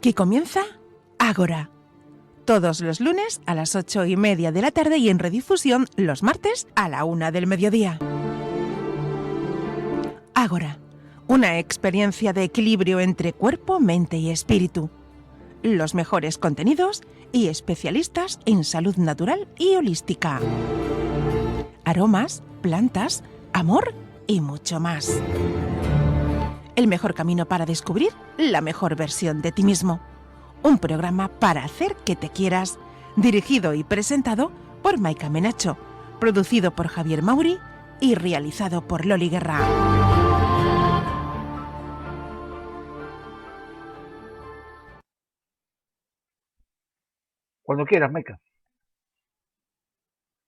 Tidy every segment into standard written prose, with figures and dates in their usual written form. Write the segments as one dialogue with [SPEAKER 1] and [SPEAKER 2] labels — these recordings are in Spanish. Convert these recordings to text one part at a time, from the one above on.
[SPEAKER 1] Aquí comienza Ágora. Todos los lunes a las 8:30 de la tarde y en redifusión los martes a la 1 del mediodía. Ágora, una experiencia de equilibrio entre cuerpo, mente y espíritu. Los mejores contenidos y especialistas en salud natural y holística. Aromas, plantas, amor y mucho más. El mejor camino para descubrir la mejor versión de ti mismo. Un programa para hacer que te quieras, dirigido y presentado por Maika Menacho, producido por Javier Mauri y realizado por Loli Guerra.
[SPEAKER 2] Cuando quieras, Maika.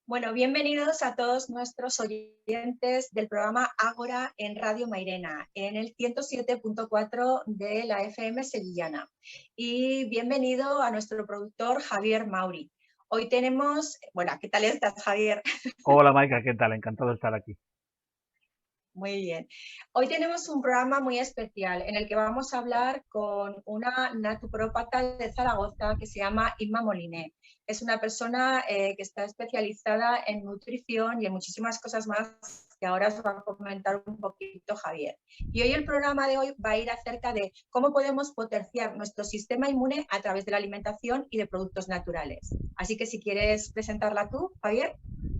[SPEAKER 3] Bueno, bienvenidos a todos nuestros oyentes del programa Ágora en Radio Mairena, en el 107.4 de la FM sevillana. Y bienvenido a nuestro productor Javier Mauri. Hoy tenemos... Bueno, ¿qué tal estás, Javier?
[SPEAKER 2] Hola, Maika, ¿qué tal? Encantado de estar aquí.
[SPEAKER 3] Muy bien. Hoy tenemos un programa muy especial en el que vamos a hablar con una naturópata de Zaragoza que se llama Inma Moliné. Es una persona que está especializada en nutrición y en muchísimas cosas más que ahora os va a comentar un poquito Javier. Y hoy el programa de hoy va a ir acerca de cómo podemos potenciar nuestro sistema inmune a través de la alimentación y de productos naturales. Así que si quieres presentarla tú, Javier.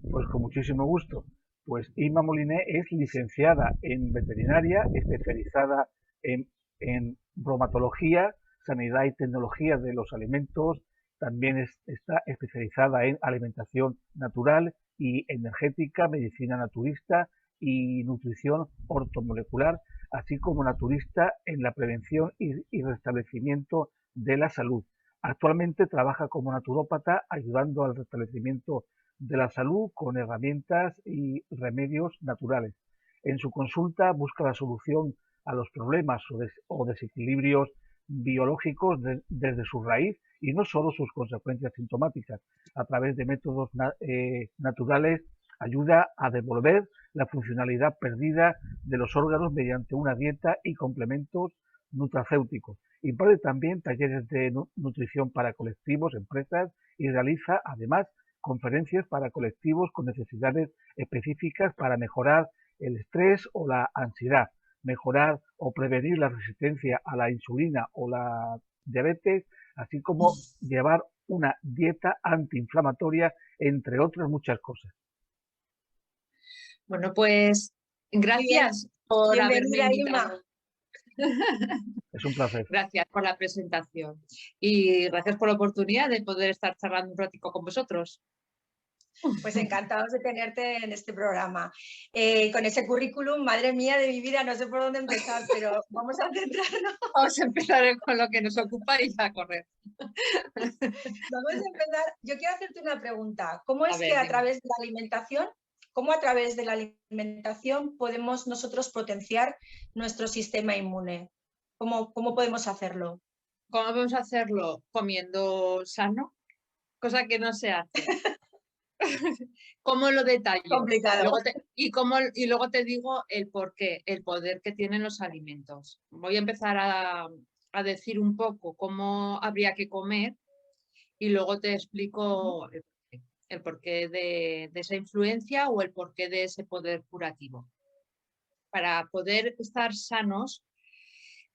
[SPEAKER 2] Pues con muchísimo gusto. Pues Inma Moliné es licenciada en veterinaria, especializada en bromatología, sanidad y tecnología de los alimentos. También está especializada en alimentación natural y energética, medicina naturista y nutrición ortomolecular, así como naturista en la prevención y restablecimiento de la salud. Actualmente trabaja como naturópata ayudando al restablecimiento de la salud con herramientas y remedios naturales. En su consulta busca la solución a los problemas o desequilibrios biológicos desde su raíz y no solo sus consecuencias sintomáticas. A través de métodos naturales ayuda a devolver la funcionalidad perdida de los órganos mediante una dieta y complementos nutracéuticos. Imparte también talleres de nutrición para colectivos, empresas y realiza además conferencias para colectivos con necesidades específicas para mejorar el estrés o la ansiedad, mejorar o prevenir la resistencia a la insulina o la diabetes, así como llevar una dieta antiinflamatoria, entre otras muchas cosas.
[SPEAKER 4] Bueno, pues gracias por haberme invitado.
[SPEAKER 2] Es un placer.
[SPEAKER 4] Gracias por la presentación y gracias por la oportunidad de poder estar charlando un ratico con vosotros.
[SPEAKER 3] Pues encantados de tenerte en este programa. Con ese currículum, madre mía de mi vida, no sé por dónde empezar, pero vamos a centrarnos.
[SPEAKER 4] Vamos a empezar con lo que nos ocupa y a correr.
[SPEAKER 3] Vamos a empezar. Yo quiero hacerte una pregunta. ¿Cómo es que a través de la alimentación, podemos nosotros potenciar nuestro sistema inmune? ¿Cómo podemos hacerlo?
[SPEAKER 4] ¿Cómo podemos hacerlo? Comiendo sano, cosa que no se hace. ¿Cómo lo detallo?
[SPEAKER 3] Complicado.
[SPEAKER 4] Y luego te digo el porqué, el poder que tienen los alimentos. Voy a empezar a decir un poco cómo habría que comer y luego te explico el porqué de esa influencia o el porqué de ese poder curativo. Para poder estar sanos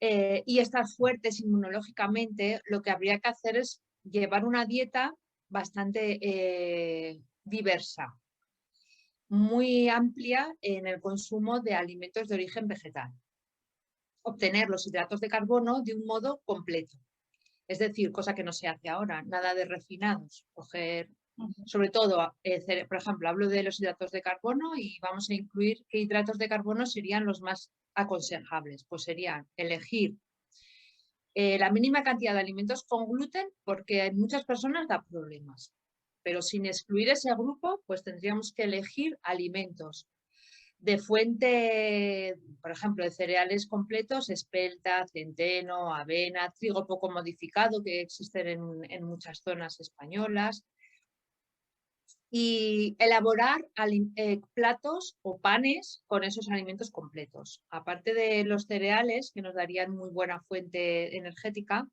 [SPEAKER 4] y estar fuertes inmunológicamente, lo que habría que hacer es llevar una dieta bastante diversa, muy amplia en el consumo de alimentos de origen vegetal. Obtener los hidratos de carbono de un modo completo. Es decir, cosa que no se hace ahora, nada de refinados. Coger, sobre todo, por ejemplo, hablo de los hidratos de carbono y vamos a incluir qué hidratos de carbono serían los más aconsejables. Pues serían elegir la mínima cantidad de alimentos con gluten, porque en muchas personas da problemas. Pero sin excluir ese grupo, pues tendríamos que elegir alimentos de fuente, por ejemplo, de cereales completos, espelta, centeno, avena, trigo poco modificado, que existen en muchas zonas españolas. Y elaborar platos o panes con esos alimentos completos. Aparte de los cereales, que nos darían muy buena fuente energética,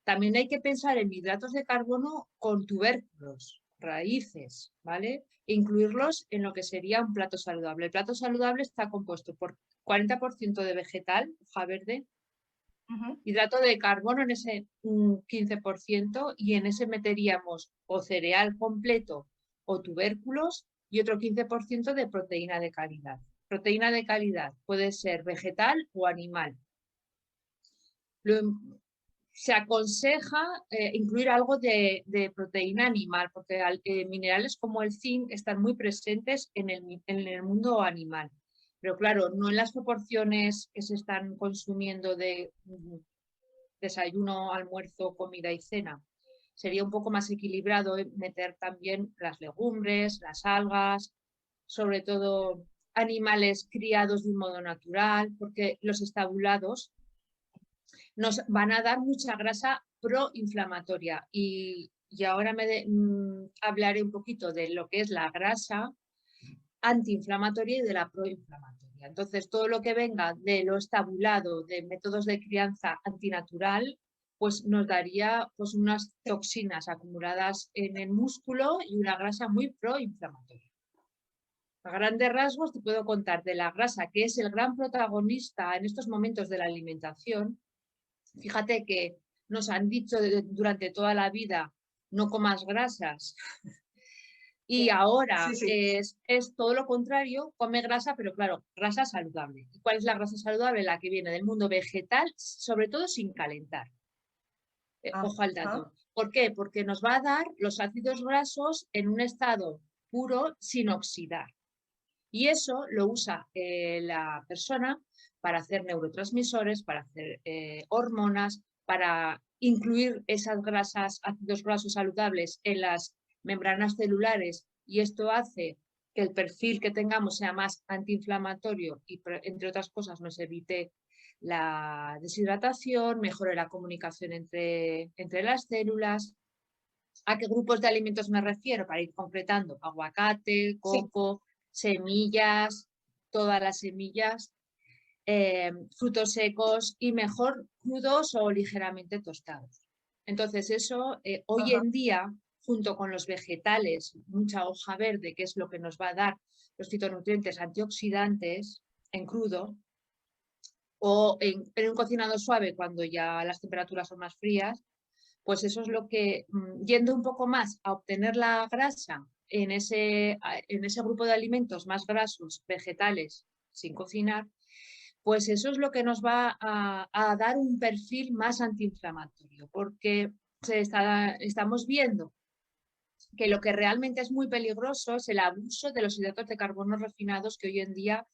[SPEAKER 4] También hay que pensar en hidratos de carbono con tubérculos, raíces, ¿vale? E incluirlos en lo que sería un plato saludable. El plato saludable está compuesto por 40% de vegetal, hoja verde, hidrato de carbono en ese 15%, y en ese meteríamos o cereal completo o tubérculos y otro 15% de proteína de calidad. Proteína de calidad puede ser vegetal o animal. Se aconseja incluir algo de proteína animal, porque minerales como el zinc están muy presentes en el mundo animal. Pero claro, no en las proporciones que se están consumiendo de desayuno, almuerzo, comida y cena. Sería un poco más equilibrado meter también las legumbres, las algas, sobre todo animales criados de un modo natural, porque los estabulados nos van a dar mucha grasa proinflamatoria. Y ahora hablaré un poquito de lo que es la grasa antiinflamatoria y de la proinflamatoria. Entonces, todo lo que venga de lo estabulado, de métodos de crianza antinatural, pues nos daría pues unas toxinas acumuladas en el músculo y una grasa muy proinflamatoria. A grandes rasgos te puedo contar de la grasa, que es el gran protagonista en estos momentos de la alimentación. Fíjate que nos han dicho durante toda la vida no comas grasas. Y ahora es todo lo contrario, come grasa, pero claro, grasa saludable. ¿Y cuál es la grasa saludable? La que viene del mundo vegetal, sobre todo sin calentar. Ojo al dato. ¿Por qué? Porque nos va a dar los ácidos grasos en un estado puro, sin oxidar. Y eso lo usa la persona para hacer neurotransmisores, para hacer hormonas, para incluir esas grasas, ácidos grasos saludables en las membranas celulares, y esto hace que el perfil que tengamos sea más antiinflamatorio y, entre otras cosas, nos evite la deshidratación, mejore la comunicación entre las células. ¿A qué grupos de alimentos me refiero? Para ir concretando: aguacate, coco, semillas, todas las semillas, frutos secos, y mejor crudos o ligeramente tostados. Entonces eso hoy en día, junto con los vegetales, mucha hoja verde, que es lo que nos va a dar los fitonutrientes antioxidantes en crudo, o en un cocinado suave cuando ya las temperaturas son más frías, pues eso es lo que, yendo un poco más a obtener la grasa en ese grupo de alimentos más grasos, vegetales, sin cocinar, pues eso es lo que nos va a dar un perfil más antiinflamatorio, porque estamos viendo que lo que realmente es muy peligroso es el abuso de los hidratos de carbono refinados, que hoy en día,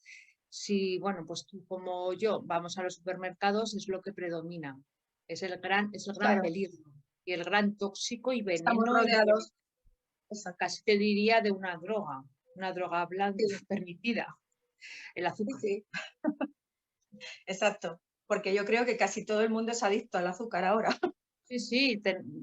[SPEAKER 4] si, bueno, pues tú como yo vamos a los supermercados, es lo que predomina. Es el gran peligro y el gran tóxico y veneno.
[SPEAKER 3] Estamos rodeados.
[SPEAKER 4] Casi te diría de una droga blanca permitida, el azúcar.
[SPEAKER 3] Sí. Exacto, porque yo creo que casi todo el mundo es adicto al azúcar ahora.
[SPEAKER 4] Sí,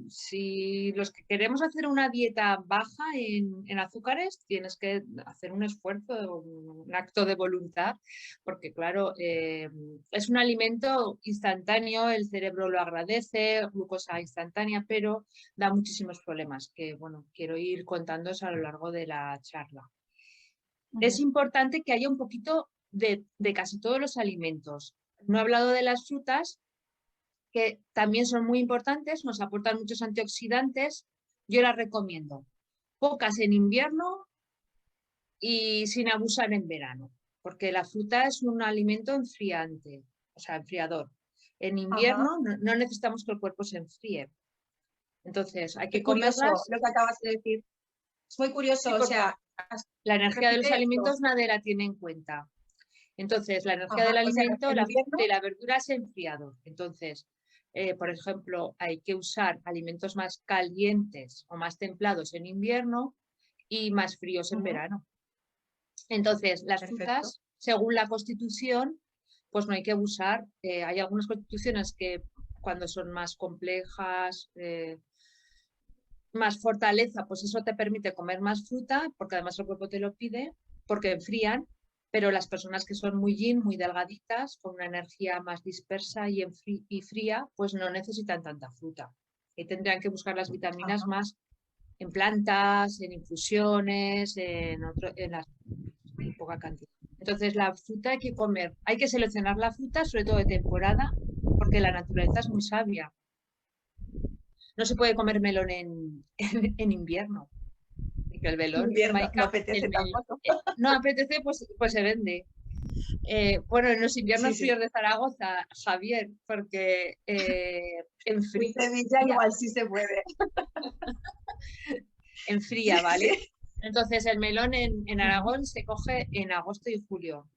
[SPEAKER 4] si los que queremos hacer una dieta baja en azúcares, tienes que hacer un esfuerzo, un acto de voluntad, porque claro, es un alimento instantáneo, el cerebro lo agradece, glucosa instantánea, pero da muchísimos problemas que, bueno, quiero ir contándoos a lo largo de la charla. Es importante que haya un poquito de casi todos los alimentos. No he hablado de las frutas, que también son muy importantes, nos aportan muchos antioxidantes. Yo las recomiendo. Pocas en invierno y sin abusar en verano, porque la fruta es un alimento enfriante, o sea, enfriador. En invierno no necesitamos que el cuerpo se enfríe. Entonces, hay que comerlas.
[SPEAKER 3] Curioso lo que acabas de decir. Es muy curioso,
[SPEAKER 4] Sí,
[SPEAKER 3] o sea...
[SPEAKER 4] La energía de los alimentos nadie la tiene en cuenta. Entonces, la energía del alimento, la fruta y la verdura es enfriador. Entonces, por ejemplo, hay que usar alimentos más calientes o más templados en invierno y más fríos en verano. Entonces, las frutas, según la Constitución, pues no hay que abusar. Hay algunas constituciones que, cuando son más complejas, más fortaleza, pues eso te permite comer más fruta, porque además el cuerpo te lo pide, porque enfrían. pero las personas que son muy yin, muy delgaditas, con una energía más dispersa y fría, pues no necesitan tanta fruta. Y tendrían que buscar las vitaminas más en plantas, en infusiones, en poca cantidad. Entonces la fruta hay que comer, hay que seleccionar la fruta, sobre todo de temporada, porque la naturaleza es muy sabia. No se puede comer melón en invierno. Porque el melón,
[SPEAKER 3] Invierno, no
[SPEAKER 4] Maika,
[SPEAKER 3] apetece tampoco.
[SPEAKER 4] no apetece, pues se vende. Bueno, en los inviernos
[SPEAKER 3] Sí.
[SPEAKER 4] fríos de Zaragoza, Javier, porque
[SPEAKER 3] En Sevilla igual sí se puede.
[SPEAKER 4] enfría, ¿vale?
[SPEAKER 3] Sí.
[SPEAKER 4] Entonces el melón en Aragón se coge en agosto y julio.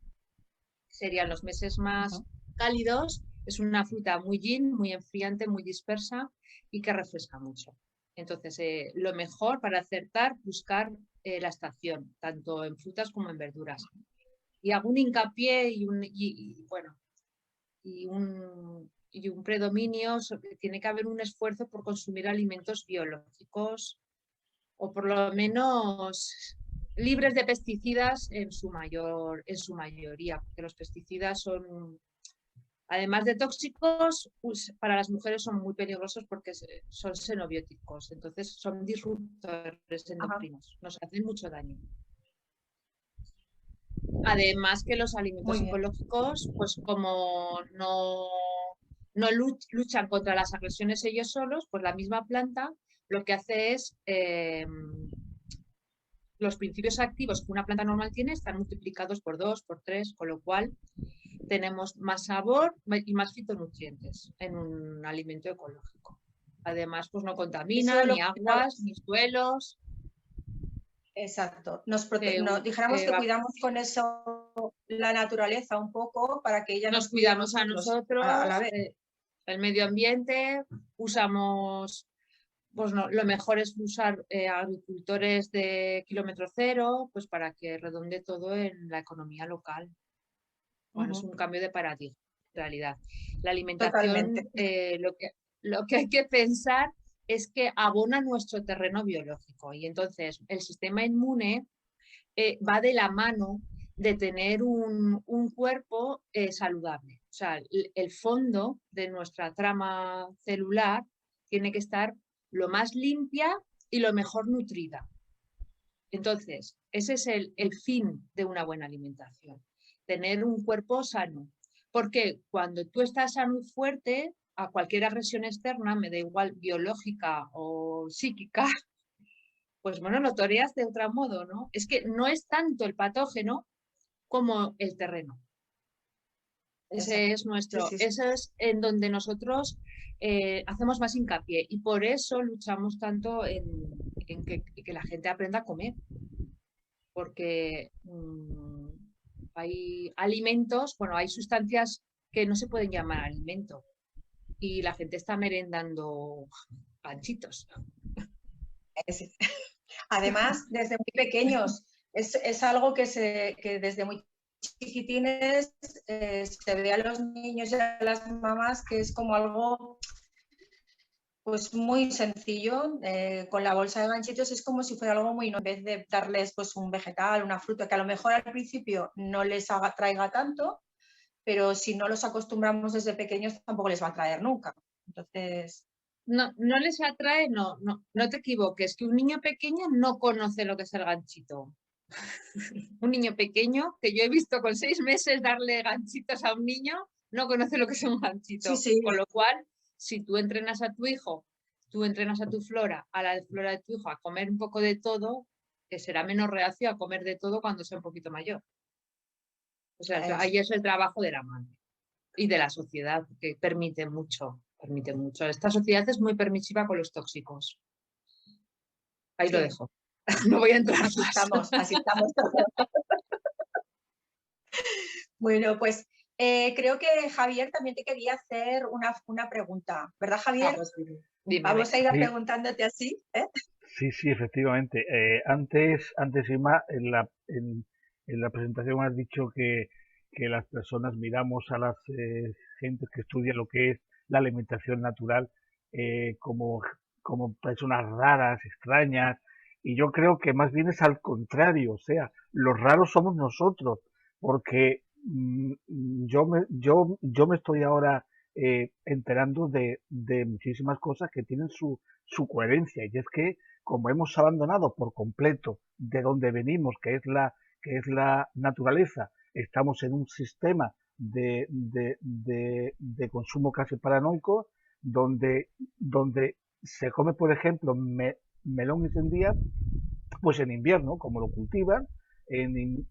[SPEAKER 4] Serían los meses más cálidos. Es una fruta muy yin, muy enfriante, muy dispersa y que refresca mucho. Entonces, lo mejor para acertar, buscar la estación, tanto en frutas como en verduras. Y hago un hincapié y un predominio, tiene que haber un esfuerzo por consumir alimentos biológicos o por lo menos libres de pesticidas en su mayoría, porque los pesticidas son, además de tóxicos, para las mujeres son muy peligrosos porque son xenobióticos, entonces son disruptores endocrinos, nos hacen mucho daño. Además que los alimentos ecológicos, pues como no luchan contra las agresiones ellos solos, pues la misma planta lo que hace es los principios activos que una planta normal tiene están multiplicados por 2, por 3, con lo cual tenemos más sabor y más fitonutrientes en un alimento ecológico. Además, pues no contamina ni aguas, ni suelos.
[SPEAKER 3] Exacto. Dijéramos que cuidamos con eso la naturaleza un poco para que ella nos
[SPEAKER 4] cuidamos a nosotros,
[SPEAKER 3] a la vez.
[SPEAKER 4] El medio ambiente, usamos, pues no, lo mejor es usar agricultores de kilómetro cero, pues para que redonde todo en la economía local. Bueno, es un cambio de paradigma, en realidad. La alimentación, lo que hay que pensar es que abona nuestro terreno biológico y entonces el sistema inmune va de la mano de tener un cuerpo saludable. O sea, el fondo de nuestra trama celular tiene que estar lo más limpia y lo mejor nutrida. Entonces, ese es el fin de una buena alimentación, tener un cuerpo sano. Porque cuando tú estás sano y fuerte, a cualquier agresión externa, me da igual biológica o psíquica, pues bueno, lo toreas de otro modo, ¿no? Es que no es tanto el patógeno como el terreno. Ese es nuestro, eso es en donde nosotros hacemos más hincapié y por eso luchamos tanto en que la gente aprenda a comer. Porque hay alimentos, bueno, hay sustancias que no se pueden llamar alimento y la gente está merendando ganchitos.
[SPEAKER 3] Además, desde muy pequeños, es algo que desde muy chiquitines se ve a los niños y a las mamás que es como algo pues muy sencillo. Con la bolsa de ganchitos es como si fuera algo muy, en vez de darles pues un vegetal, una fruta que a lo mejor al principio no les traiga tanto, pero si no los acostumbramos desde pequeños tampoco les va a traer nunca. Entonces...
[SPEAKER 4] No les atrae, no te equivoques, que un niño pequeño no conoce lo que es el ganchito. Un niño pequeño, que yo he visto con 6 meses darle ganchitos a un niño, no conoce lo que es un ganchito.
[SPEAKER 3] Sí.
[SPEAKER 4] Con lo cual, si tú entrenas a tu hijo, tú entrenas a tu flora, a la flora de tu hijo, a comer un poco de todo, que será menos reacio a comer de todo cuando sea un poquito mayor. O sea, ahí es el trabajo de la madre y de la sociedad, que permite mucho. Esta sociedad es muy permisiva con los tóxicos. Ahí lo dejo. No voy a entrar
[SPEAKER 3] así más. Así estamos todos. Bueno, pues creo que Javier también te quería hacer una pregunta, ¿verdad, Javier?
[SPEAKER 4] Pues dime.
[SPEAKER 3] Vamos a ir preguntándote así, ¿eh?
[SPEAKER 2] Sí, efectivamente. Antes Ima, en la presentación has dicho que las personas miramos a las gentes que estudian lo que es la alimentación natural como personas raras, extrañas, y yo creo que más bien es al contrario, o sea, los raros somos nosotros, porque yo me estoy ahora enterando de muchísimas cosas que tienen su coherencia, y es que como hemos abandonado por completo de donde venimos, que es la naturaleza, estamos en un sistema de consumo casi paranoico, donde se come, por ejemplo, melón y sandía, pues en invierno, como lo cultivan, en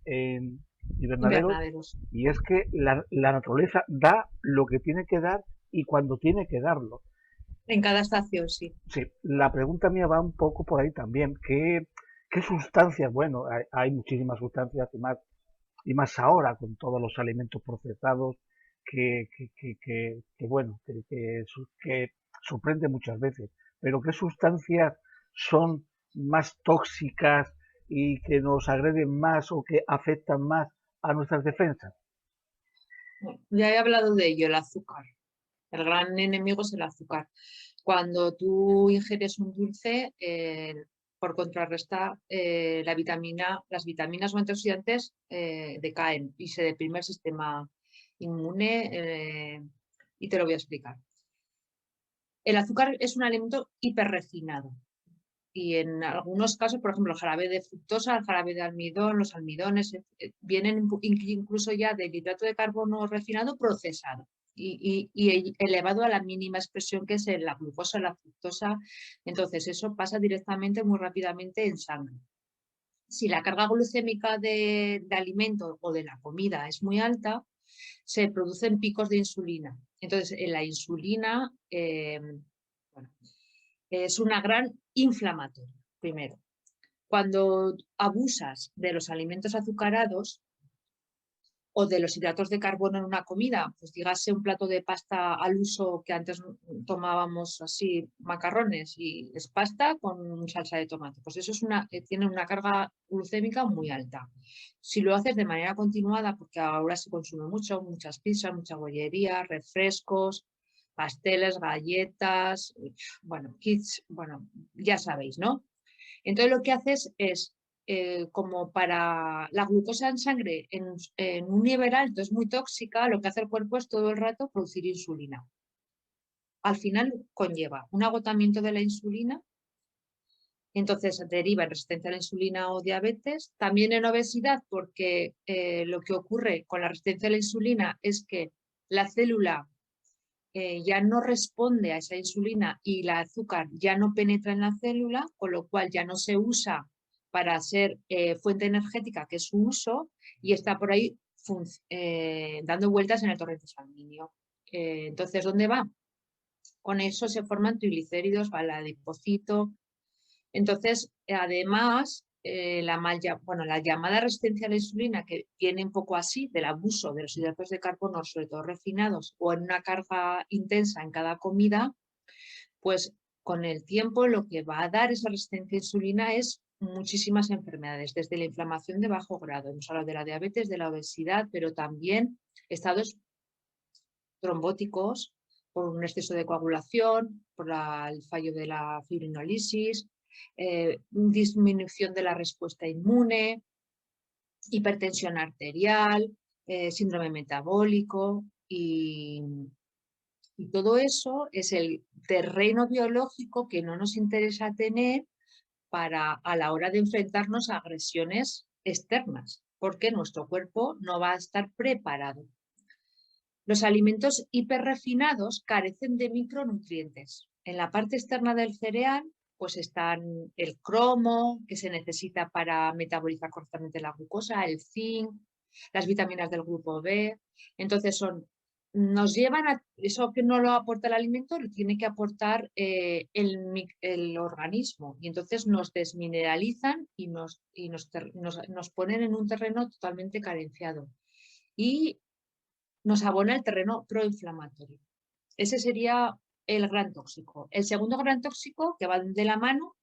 [SPEAKER 2] invernaderos,
[SPEAKER 4] Invernaderos.
[SPEAKER 2] y es que la naturaleza da lo que tiene que dar y cuando tiene que darlo.
[SPEAKER 4] En cada estación, sí.
[SPEAKER 2] Sí, la pregunta mía va un poco por ahí también. ¿Qué sustancias? Bueno, hay muchísimas sustancias y más ahora con todos los alimentos procesados bueno, que sorprende muchas veces. Pero ¿qué sustancias son más tóxicas y que nos agreden más o que afectan más a nuestras defensas?
[SPEAKER 4] Ya he hablado de ello, el azúcar. El gran enemigo es el azúcar. Cuando tú ingieres un dulce, por contrarrestar, las vitaminas o antioxidantes decaen y se deprime el sistema inmune, y te lo voy a explicar. El azúcar es un alimento hiperrefinado y en algunos casos, por ejemplo, el jarabe de fructosa, el jarabe de almidón, los almidones, vienen incluso ya del hidrato de carbono refinado procesado y elevado a la mínima expresión que es la glucosa, la fructosa. Entonces eso pasa directamente, muy rápidamente en sangre. Si la carga glucémica de alimento o de la comida es muy alta, se producen picos de insulina. Entonces, la insulina bueno, es una gran inflamatoria, primero. Cuando abusas de los alimentos azucarados o de los hidratos de carbono en una comida, pues dígase un plato de pasta al uso que antes tomábamos así, macarrones, y es pasta con salsa de tomate, pues eso tiene una carga glucémica muy alta. Si lo haces de manera continuada, porque ahora se consume mucho, muchas pizzas, mucha bollería, refrescos, pasteles, galletas, bueno, kits, bueno, ya sabéis, ¿no? Entonces lo que haces es, como para la glucosa en sangre en un nivel alto es muy tóxica, lo que hace el cuerpo es todo el rato producir insulina. Al final conlleva un agotamiento de la insulina, entonces deriva en resistencia a la insulina o diabetes, también en obesidad, porque lo que ocurre con la resistencia a la insulina es que la célula ya no responde a esa insulina y el azúcar ya no penetra en la célula, con lo cual ya no se usa para ser fuente energética, que es su uso, y está por ahí dando vueltas en el torrente sanguíneo. Entonces, ¿dónde va? Con eso se forman triglicéridos, va el adipocito. Entonces, además, la llamada resistencia a la insulina, que viene un poco así del abuso de los hidratos de carbono, sobre todo refinados, o en una carga intensa en cada comida, pues con el tiempo lo que va a dar esa resistencia a insulina es muchísimas enfermedades, desde la inflamación de bajo grado, hemos hablado de la diabetes, de la obesidad, pero también estados trombóticos por un exceso de coagulación, por el fallo de la fibrinolisis, disminución de la respuesta inmune, hipertensión arterial, síndrome metabólico y todo eso es el terreno biológico que no nos interesa tener a la hora de enfrentarnos a agresiones externas, porque nuestro cuerpo no va a estar preparado. Los alimentos hiperrefinados carecen de micronutrientes. En la parte externa del cereal pues están el cromo, que se necesita para metabolizar correctamente la glucosa, el zinc, las vitaminas del grupo B. Entonces nos llevan a eso que no lo aporta el alimento, lo tiene que aportar el organismo. Y entonces nos desmineralizan y nos ponen en un terreno totalmente carenciado. Y nos abona el terreno proinflamatorio. Ese sería el gran tóxico. El segundo gran tóxico, que va de la mano,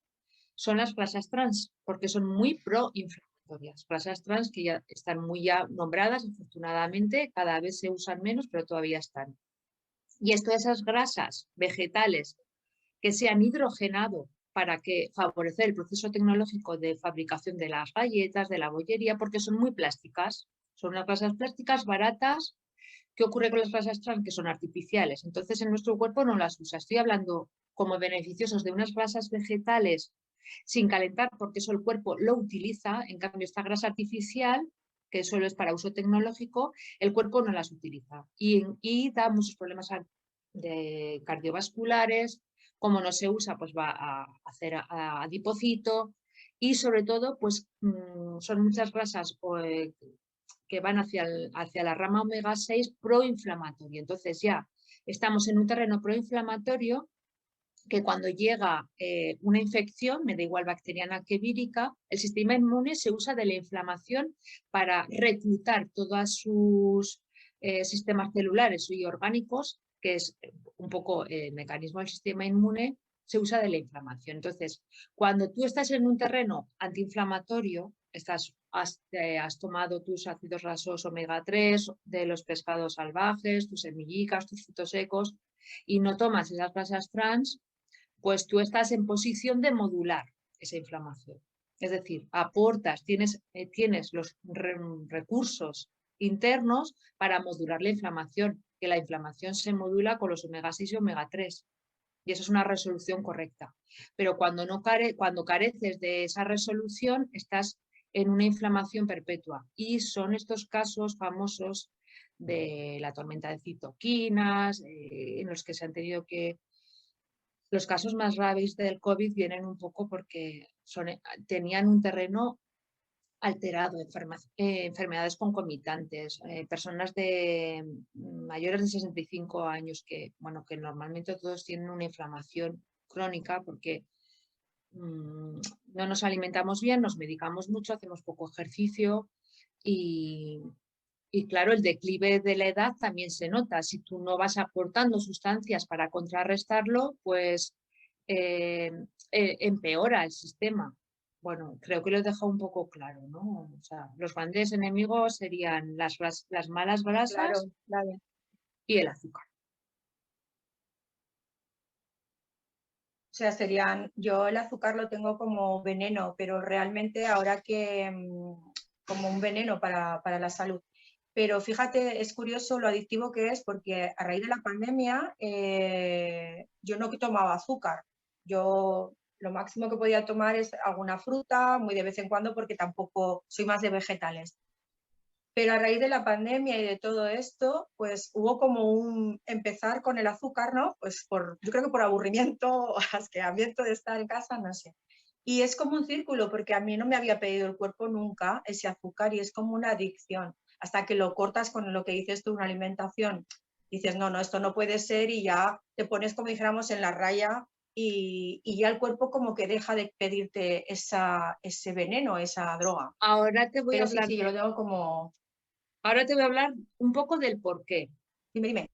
[SPEAKER 4] son las grasas trans, porque son muy proinflamatorias. Grasas trans que ya están muy ya nombradas, afortunadamente, cada vez se usan menos, pero todavía están. Y esto de esas grasas vegetales que se han hidrogenado para favorecer el proceso tecnológico de fabricación de las galletas, de la bollería, porque son muy plásticas. Son unas grasas plásticas baratas. ¿Qué ocurre con las grasas trans? Que son artificiales. Entonces en nuestro cuerpo no las usa. Estoy hablando como beneficiosos de unas grasas vegetales sin calentar, porque eso el cuerpo lo utiliza. En cambio, esta grasa artificial, que solo es para uso tecnológico, el cuerpo no las utiliza. Y da muchos problemas de cardiovasculares. Como no se usa, pues va a hacer adipocito. Y sobre todo, pues son muchas grasas que van hacia la rama omega 6 proinflamatoria. Entonces ya estamos en un terreno proinflamatorio que cuando llega una infección, me da igual bacteriana que vírica, el sistema inmune se usa de la inflamación para reclutar todos sus sistemas celulares y orgánicos, que es un poco el mecanismo del sistema inmune, se usa de la inflamación. Entonces, cuando tú estás en un terreno antiinflamatorio, has tomado tus ácidos grasos omega 3 de los pescados salvajes, tus semillicas, tus frutos secos, y no tomas esas grasas trans, pues tú estás en posición de modular esa inflamación. Es decir, aportas, tienes los recursos internos para modular la inflamación, que la inflamación se modula con los omega 6 y omega 3. Y eso es una resolución correcta. Pero cuando careces de esa resolución, estás en una inflamación perpetua. Y son estos casos famosos de la tormenta de citoquinas, en los que se han tenido que... Los casos más graves del COVID vienen un poco porque tenían un terreno alterado, enfermedades concomitantes, personas de mayores de 65 años que normalmente todos tienen una inflamación crónica porque no nos alimentamos bien, nos medicamos mucho, hacemos poco ejercicio y claro, el declive de la edad también se nota. Si tú no vas aportando sustancias para contrarrestarlo, pues empeora el sistema. Bueno, creo que lo he dejado un poco claro, ¿no? O sea, los grandes enemigos serían las malas
[SPEAKER 3] Claro,
[SPEAKER 4] grasas
[SPEAKER 3] claro.
[SPEAKER 4] y el azúcar.
[SPEAKER 3] O sea, yo el azúcar lo tengo como veneno, pero realmente ahora que como un veneno para la salud. Pero fíjate, es curioso lo adictivo que es porque a raíz de la pandemia yo no tomaba azúcar. Yo lo máximo que podía tomar es alguna fruta, muy de vez en cuando, porque tampoco soy más de vegetales. Pero a raíz de la pandemia y de todo esto, pues hubo como un empezar con el azúcar, ¿no? Pues yo creo que por aburrimiento o asqueamiento de estar en casa, no sé. Y es como un círculo, porque a mí no me había pedido el cuerpo nunca ese azúcar y es como una adicción. Hasta que lo cortas con lo que dices tú, una alimentación. Dices, no, esto no puede ser y ya te pones, como dijéramos, en la raya y ya el cuerpo como que deja de pedirte ese veneno, esa droga.
[SPEAKER 4] Ahora te voy a
[SPEAKER 3] Pero sí,
[SPEAKER 4] hablar
[SPEAKER 3] yo lo tengo como...
[SPEAKER 4] Ahora te voy a hablar un poco del por qué.
[SPEAKER 3] Dime.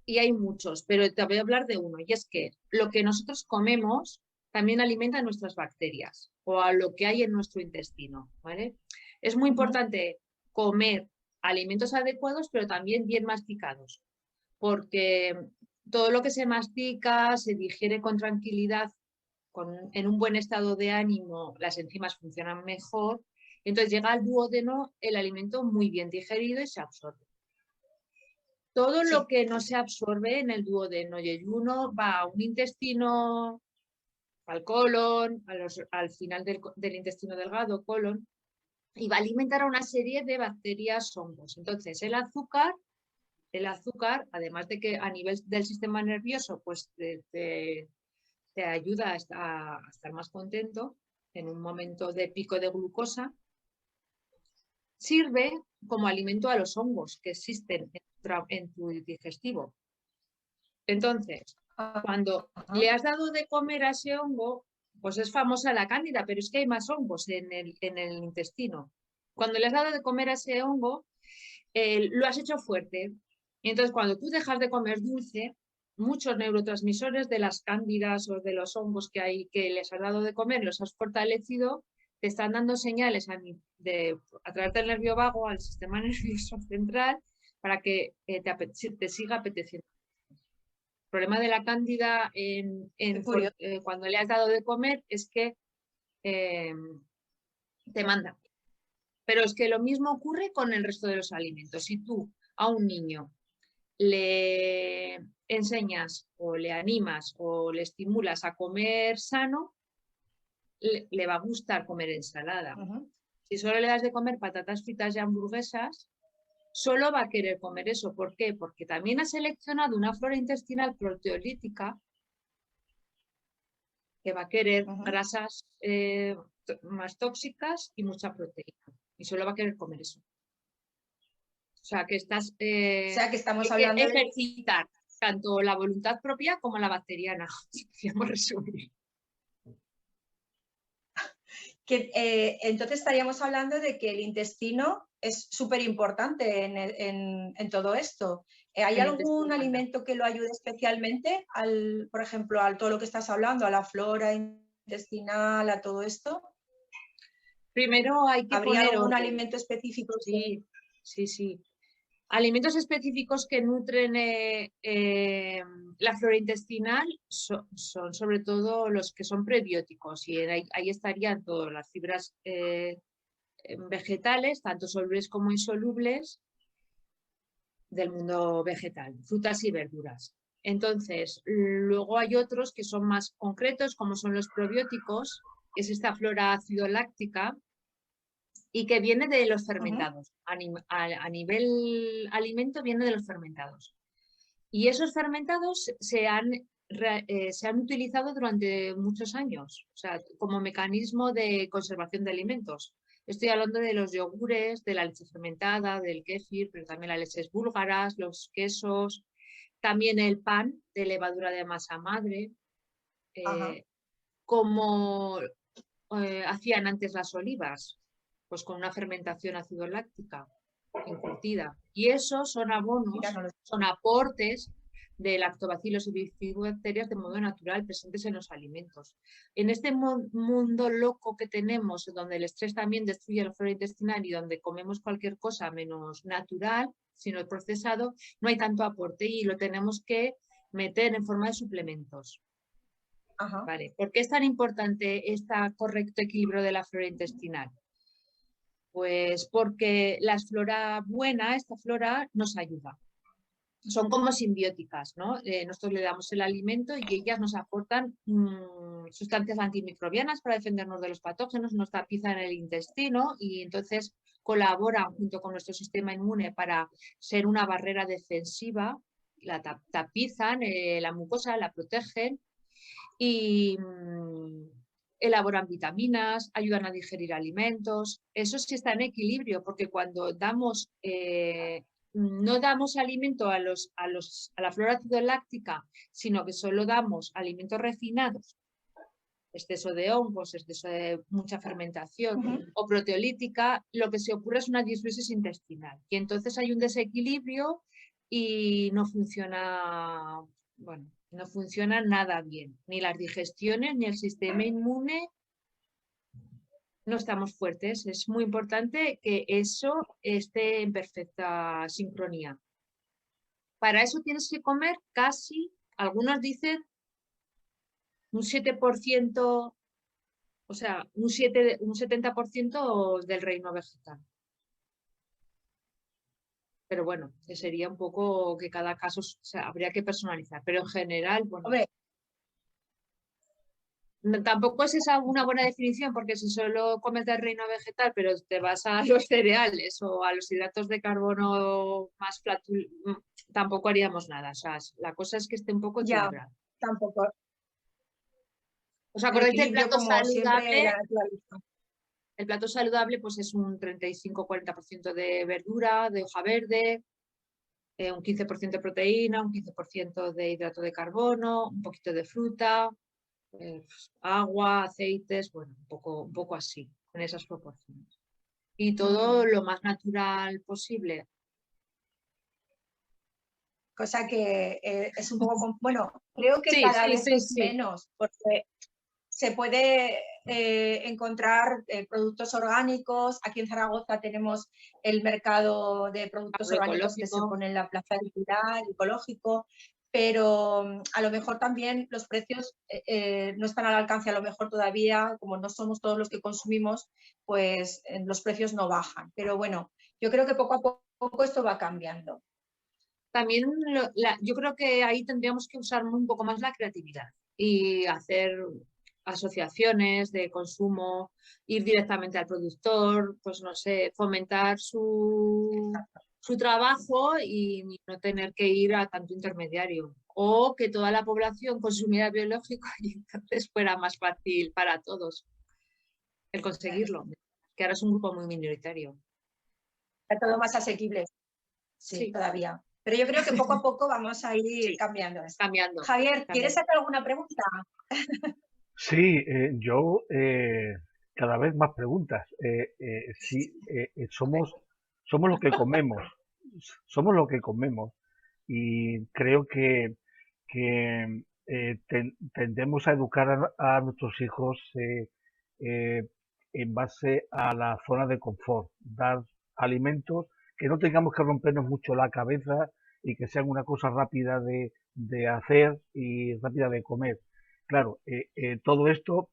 [SPEAKER 4] Y hay muchos, pero te voy a hablar de uno. Y es que lo que nosotros comemos también alimenta nuestras bacterias o a lo que hay en nuestro intestino, ¿vale? Es muy importante comer alimentos adecuados, pero también bien masticados, porque todo lo que se mastica se digiere con tranquilidad, en un buen estado de ánimo, las enzimas funcionan mejor. Entonces llega al duodeno el alimento muy bien digerido y se absorbe. Todo
[SPEAKER 3] Sí.
[SPEAKER 4] lo que no se absorbe en el duodeno y ayuno va a un intestino, al colon, al final del intestino delgado, colon, y va a alimentar a una serie de bacterias hongos. Entonces el azúcar, además de que a nivel del sistema nervioso, pues te ayuda a estar más contento en un momento de pico de glucosa, sirve como alimento a los hongos que existen en tu digestivo. Entonces, cuando le has dado de comer a ese hongo, pues es famosa la cándida, pero es que hay más hongos en el intestino. Cuando le has dado de comer a ese hongo, lo has hecho fuerte. Y entonces, cuando tú dejas de comer dulce, muchos neurotransmisores de las cándidas o de los hongos que les has dado de comer, los has fortalecido, te están dando señales a través del nervio vago al sistema nervioso central para que te siga apeteciendo. El problema de la cándida cuando le has dado de comer es que te manda. Pero es que lo mismo ocurre con el resto de los alimentos. Si tú a un niño le enseñas o le animas o le estimulas a comer sano, le va a gustar comer ensalada. Si solo le das de comer patatas fritas y hamburguesas, solo va a querer comer eso. ¿Por qué? Porque también ha seleccionado una flora intestinal proteolítica que va a querer grasas más tóxicas y mucha proteína. Y solo va a querer comer eso. O sea, que estás...
[SPEAKER 3] o sea, que estamos hablando
[SPEAKER 4] de ejercitar tanto la voluntad propia como la bacteriana. Podríamos resumir.
[SPEAKER 3] Entonces estaríamos hablando de que el intestino es súper importante en todo esto. ¿Hay algún alimento que lo ayude especialmente, por ejemplo, a todo lo que estás hablando, a la flora intestinal, a todo esto?
[SPEAKER 4] Primero hay que
[SPEAKER 3] ¿Habría
[SPEAKER 4] poner
[SPEAKER 3] algún
[SPEAKER 4] orden.
[SPEAKER 3] alimento específico?
[SPEAKER 4] Sí. Alimentos específicos que nutren la flora intestinal son sobre todo los que son prebióticos, y ahí estarían todas las fibras vegetales, tanto solubles como insolubles, del mundo vegetal, frutas y verduras. Entonces, luego hay otros que son más concretos, como son los probióticos, que es esta flora ácido-láctica, y que viene de los fermentados. A nivel alimento viene de los fermentados. Y esos fermentados se han utilizado durante muchos años, o sea, como mecanismo de conservación de alimentos. Estoy hablando de los yogures, de la leche fermentada, del kéfir, pero también las leches búlgaras, los quesos, también el pan de levadura de masa madre, como hacían antes las olivas, pues con una fermentación ácido-láctica encurtida. Y esos son abonos, son aportes de lactobacilos y bifidobacterias de modo natural presentes en los alimentos. En este mundo loco que tenemos, donde el estrés también destruye la flora intestinal y donde comemos cualquier cosa menos natural, sino procesado, no hay tanto aporte y lo tenemos que meter en forma de suplementos. Vale. ¿Por qué es tan importante este correcto equilibrio de la flora intestinal? Pues porque la flora buena, esta flora nos ayuda. Son como simbióticas, ¿no? Nosotros le damos el alimento y ellas nos aportan sustancias antimicrobianas para defendernos de los patógenos, nos tapizan el intestino y entonces colaboran junto con nuestro sistema inmune para ser una barrera defensiva, la tapizan, la mucosa la protegen y elaboran vitaminas, ayudan a digerir alimentos. Eso sí está en equilibrio, porque cuando damos, no damos alimento a la flora ácido-láctica, sino que solo damos alimentos refinados, exceso de hongos, exceso de mucha fermentación o proteolítica, lo que se ocurre es una disbiosis intestinal. Y entonces hay un desequilibrio y no funciona, bueno, no funciona nada bien. Ni las digestiones, ni el sistema inmune, no estamos fuertes. Es muy importante que eso esté en perfecta sincronía. Para eso tienes que comer casi, algunos dicen, un 7%, o sea, un 70% del reino vegetal. Pero bueno, que sería un poco que cada caso, o sea, habría que personalizar. Pero en general, bueno, tampoco es esa una buena definición, porque si solo comes del reino vegetal, pero te vas a los cereales o a los hidratos de carbono más tampoco haríamos nada. O sea, la cosa es que esté un poco equilibrado.
[SPEAKER 3] Tampoco.
[SPEAKER 4] ¿Os acordáis del plato saludable?
[SPEAKER 3] Siempre,
[SPEAKER 4] el plato saludable pues es un 35-40% de verdura, de hoja verde, un 15% de proteína, un 15% de hidrato de carbono, un poquito de fruta, agua, aceites, bueno, un poco así, en esas proporciones. Y todo lo más natural posible.
[SPEAKER 3] Cosa que es un poco... Bueno, creo que cada vez es menos, porque se puede encontrar productos orgánicos. Aquí en Zaragoza tenemos el mercado de productos orgánicos que se pone en la Plaza del Pilar, ecológico, pero a lo mejor también los precios no están al alcance, a lo mejor todavía, como no somos todos los que consumimos, pues los precios no bajan. Pero bueno, yo creo que poco a poco esto va cambiando.
[SPEAKER 4] También yo creo que ahí tendríamos que usar un poco más la creatividad y hacer asociaciones de consumo, ir directamente al productor, pues no sé, fomentar su trabajo y no tener que ir a tanto intermediario. O que toda la población consumiera biológico y entonces fuera más fácil para todos el conseguirlo, que ahora es un grupo muy minoritario.
[SPEAKER 3] Es todo más asequible, sí, todavía. Pero yo creo que poco a poco vamos a ir cambiando esto. Javier, ¿quieres hacer alguna pregunta?
[SPEAKER 2] Sí, yo cada vez más preguntas. Sí, somos lo que comemos, somos lo que comemos y creo que tendemos a educar a nuestros hijos en base a la zona de confort, dar alimentos que no tengamos que rompernos mucho la cabeza y que sean una cosa rápida de hacer y rápida de comer. Claro, todo esto,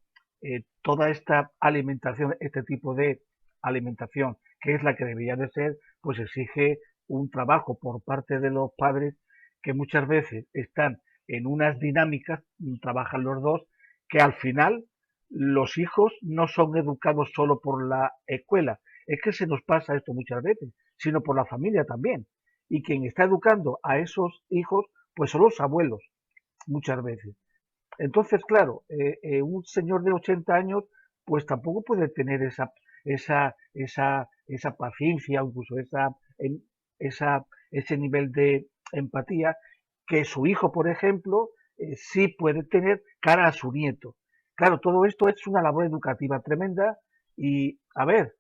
[SPEAKER 2] toda esta alimentación, este tipo de alimentación, que es la que debería de ser, pues exige un trabajo por parte de los padres que muchas veces están en unas dinámicas, trabajan los dos, que al final los hijos no son educados solo por la escuela, es que se nos pasa esto muchas veces, sino por la familia también. Y quien está educando a esos hijos, pues son los abuelos, muchas veces. Entonces, claro, un señor de 80 años, pues tampoco puede tener esa paciencia, o incluso ese nivel de empatía que su hijo, por ejemplo, sí puede tener cara a su nieto. Claro, todo esto es una labor educativa tremenda y a ver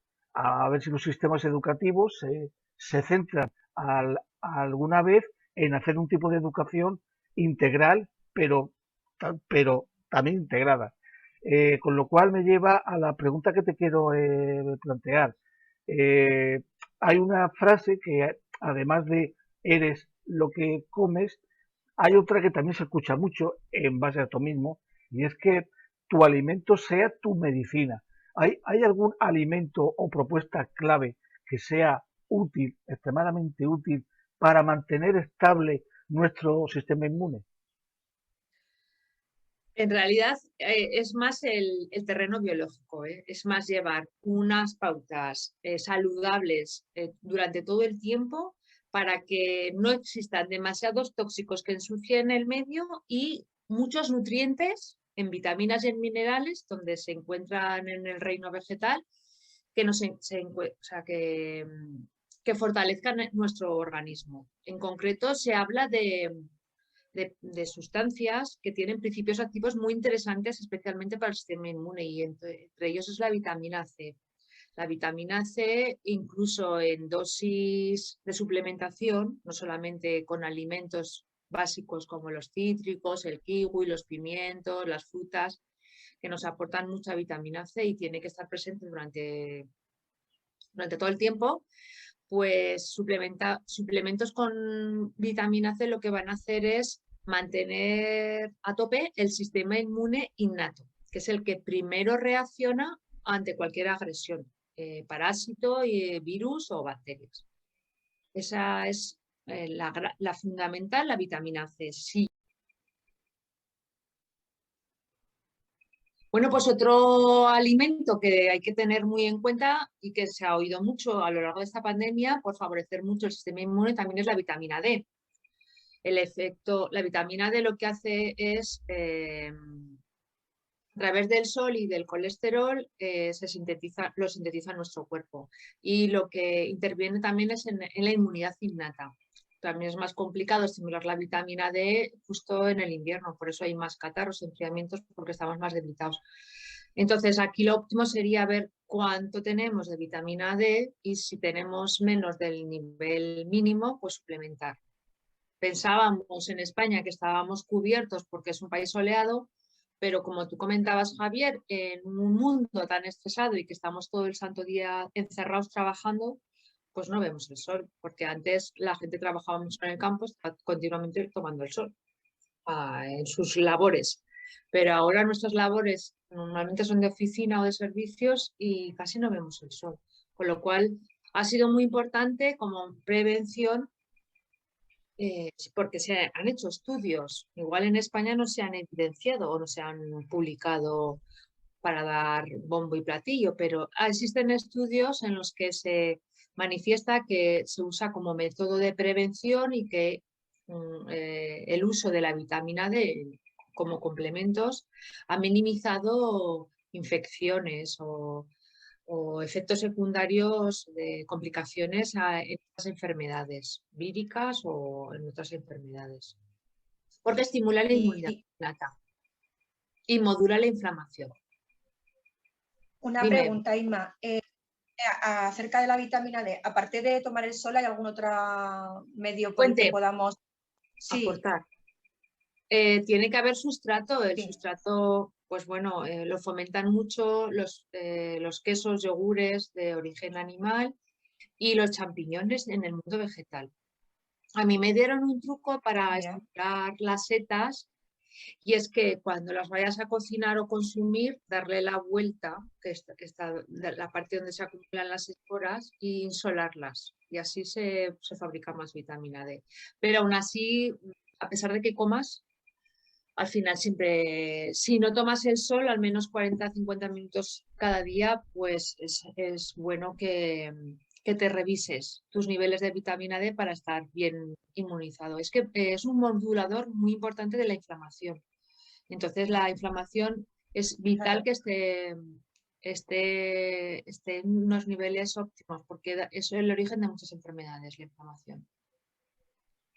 [SPEAKER 2] si los sistemas educativos se centran alguna vez en hacer un tipo de educación integral, pero también integrada. Con lo cual me lleva a la pregunta que te quiero plantear. Eh, Hay una frase que además de eres lo que comes, hay otra que también se escucha mucho en base a esto mismo, y es que tu alimento sea tu medicina. ¿Hay algún alimento o propuesta clave que sea útil, extremadamente útil, para mantener estable nuestro sistema inmune?
[SPEAKER 4] En realidad es más el terreno biológico, es más llevar unas pautas saludables durante todo el tiempo para que no existan demasiados tóxicos que ensucien el medio y muchos nutrientes en vitaminas y en minerales donde se encuentran en el reino vegetal que, que fortalezcan nuestro organismo. En concreto se habla de sustancias que tienen principios activos muy interesantes, especialmente para el sistema inmune, y entre ellos es la vitamina C. La vitamina C, incluso en dosis de suplementación, no solamente con alimentos básicos como los cítricos, el kiwi, los pimientos, las frutas, que nos aportan mucha vitamina C y tiene que estar presente durante todo el tiempo, pues suplementos con vitamina C lo que van a hacer es mantener a tope el sistema inmune innato, que es el que primero reacciona ante cualquier agresión, parásito, virus o bacterias. Esa es la fundamental, la vitamina C. Sí. Bueno, pues otro alimento que hay que tener muy en cuenta y que se ha oído mucho a lo largo de esta pandemia por favorecer mucho el sistema inmune también es la vitamina D. La vitamina D lo que hace es, a través del sol y del colesterol, lo sintetiza nuestro cuerpo. Y lo que interviene también es en la inmunidad innata. También es más complicado estimular la vitamina D justo en el invierno, por eso hay más catarros, enfriamientos, porque estamos más debilitados. Entonces, aquí lo óptimo sería ver cuánto tenemos de vitamina D y si tenemos menos del nivel mínimo, pues suplementar. Pensábamos en España que estábamos cubiertos porque es un país soleado, pero como tú comentabas, Javier, en un mundo tan estresado y que estamos todo el santo día encerrados trabajando, pues no vemos el sol, porque antes la gente trabajaba mucho en el campo, estaba continuamente tomando el sol. en sus labores. Pero ahora nuestras labores normalmente son de oficina o de servicios y casi no vemos el sol. Con lo cual ha sido muy importante como prevención, porque se han hecho estudios. Igual en España no se han evidenciado o no se han publicado para dar bombo y platillo, pero existen estudios en los que se manifiesta que se usa como método de prevención y que el uso de la vitamina D como complementos ha minimizado infecciones o efectos secundarios de complicaciones en otras enfermedades víricas o en otras enfermedades. Porque estimula la inmunidad innata y modula la inflamación.
[SPEAKER 3] Una
[SPEAKER 4] Dime.
[SPEAKER 3] pregunta, Inma. Acerca de la vitamina D, aparte de tomar el sol, ¿hay algún otro medio por el que podamos
[SPEAKER 4] aportar? Tiene que haber sustrato. El sustrato, pues bueno, lo fomentan mucho los quesos, yogures de origen animal y los champiñones en el mundo vegetal. A mí me dieron un truco para estimular las setas, y es que cuando las vayas a cocinar o consumir, darle la vuelta, que está la parte donde se acumulan las esporas, y insolarlas. Y así se fabrica más vitamina D. Pero aún así, a pesar de que comas, al final siempre, si no tomas el sol, al menos 40-50 minutos cada día, pues es bueno que te revises tus niveles de vitamina D para estar bien inmunizado. Es que es un modulador muy importante de la inflamación. Entonces la inflamación es vital que esté en unos niveles óptimos, porque eso es el origen de muchas enfermedades, la inflamación.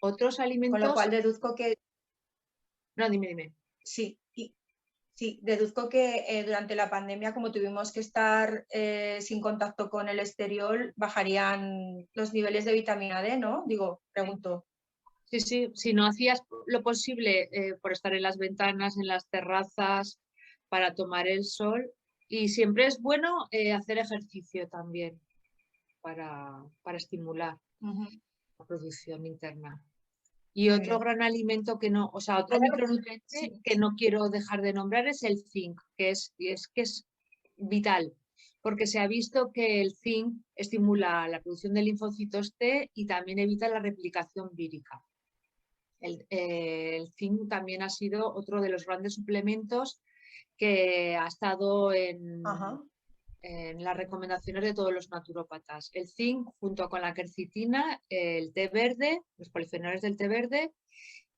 [SPEAKER 4] Otros alimentos...
[SPEAKER 3] Con lo cual deduzco que...
[SPEAKER 4] No, dime.
[SPEAKER 3] Sí, deduzco que durante la pandemia, como tuvimos que estar sin contacto con el exterior, bajarían los niveles de vitamina D, ¿no? Pregunto.
[SPEAKER 4] Sí, si no hacías lo posible por estar en las ventanas, en las terrazas, para tomar el sol. Y siempre es bueno hacer ejercicio también para estimular la producción interna. Y otro gran alimento que no, o sea, otro micronutriente que no quiero dejar de nombrar es el zinc, que es vital, porque se ha visto que el zinc estimula la producción de linfocitos T y también evita la replicación vírica. El zinc también ha sido otro de los grandes suplementos que ha estado en las recomendaciones de todos los naturópatas. El zinc junto con la quercitina, el té verde, los polifenoles del té verde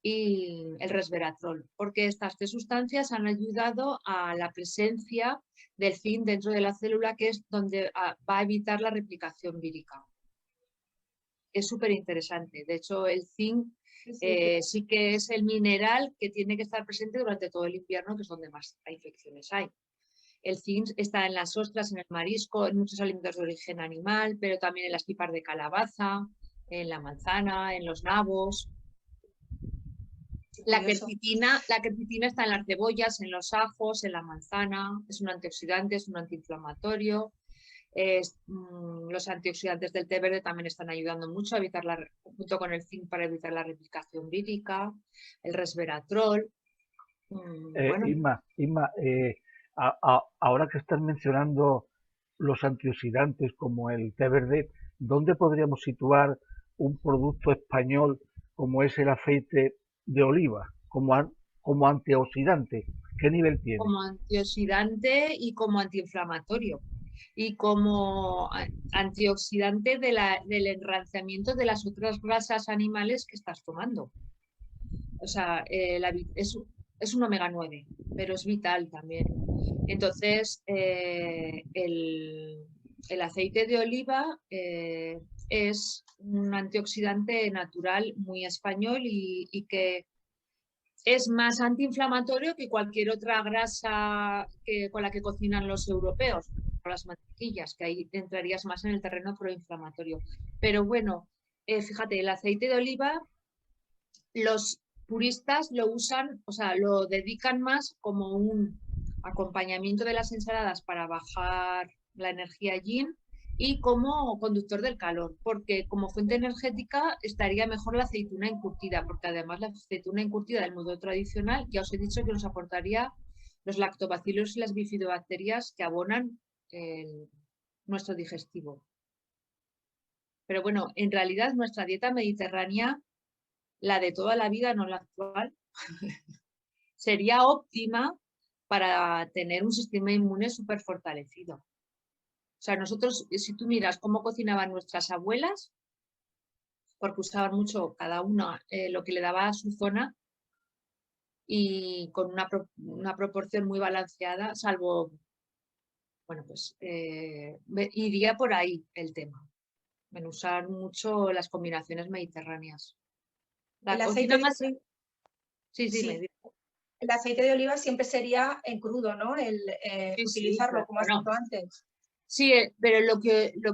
[SPEAKER 4] y el resveratrol, porque estas tres sustancias han ayudado a la presencia del zinc dentro de la célula, que es donde va a evitar la replicación vírica. Es súper interesante. De hecho, el zinc sí que es el mineral que tiene que estar presente durante todo el invierno, que es donde más infecciones hay. El zinc está en las ostras, en el marisco, en muchos alimentos de origen animal, pero también en las pipas de calabaza, en la manzana, en los nabos. La quercitina está en las cebollas, en los ajos, en la manzana. Es un antioxidante, es un antiinflamatorio. Los antioxidantes del té verde también están ayudando mucho a evitar junto con el zinc, para evitar la replicación vírica. El resveratrol.
[SPEAKER 2] Inma, ahora que estás mencionando los antioxidantes como el té verde, ¿dónde podríamos situar un producto español como es el aceite de oliva, como antioxidante? ¿Qué nivel tiene?
[SPEAKER 4] Como antioxidante y como antiinflamatorio. Y como antioxidante del enranciamiento de las otras grasas animales que estás tomando. O sea, es un omega 9, pero es vital también. Entonces, el aceite de oliva es un antioxidante natural muy español y que es más antiinflamatorio que cualquier otra grasa con la que cocinan los europeos, o las mantequillas, que ahí entrarías más en el terreno proinflamatorio. Pero bueno, fíjate, el aceite de oliva, los puristas lo usan, o sea, lo dedican más como un acompañamiento de las ensaladas para bajar la energía yin y como conductor del calor, porque como fuente energética estaría mejor la aceituna encurtida, porque además la aceituna encurtida del modo tradicional, ya os he dicho que nos aportaría los lactobacilos y las bifidobacterias que abonan nuestro digestivo. Pero bueno, en realidad nuestra dieta mediterránea, la de toda la vida, no la actual, sería óptima para tener un sistema inmune súper fortalecido. O sea, nosotros, si tú miras cómo cocinaban nuestras abuelas, porque usaban mucho cada una lo que le daba a su zona y con una proporción muy balanceada, salvo, bueno, pues iría por ahí el tema, en usar mucho las combinaciones mediterráneas. La
[SPEAKER 3] El
[SPEAKER 4] cocina
[SPEAKER 3] aceite de
[SPEAKER 4] más...
[SPEAKER 3] oliva,
[SPEAKER 4] Sí,
[SPEAKER 3] sí,
[SPEAKER 4] dime.
[SPEAKER 3] el aceite de oliva siempre sería en crudo, ¿no?
[SPEAKER 4] Sí, sí,
[SPEAKER 3] Utilizarlo,
[SPEAKER 4] claro.
[SPEAKER 3] como has
[SPEAKER 4] Bueno,
[SPEAKER 3] dicho antes.
[SPEAKER 4] sí, pero lo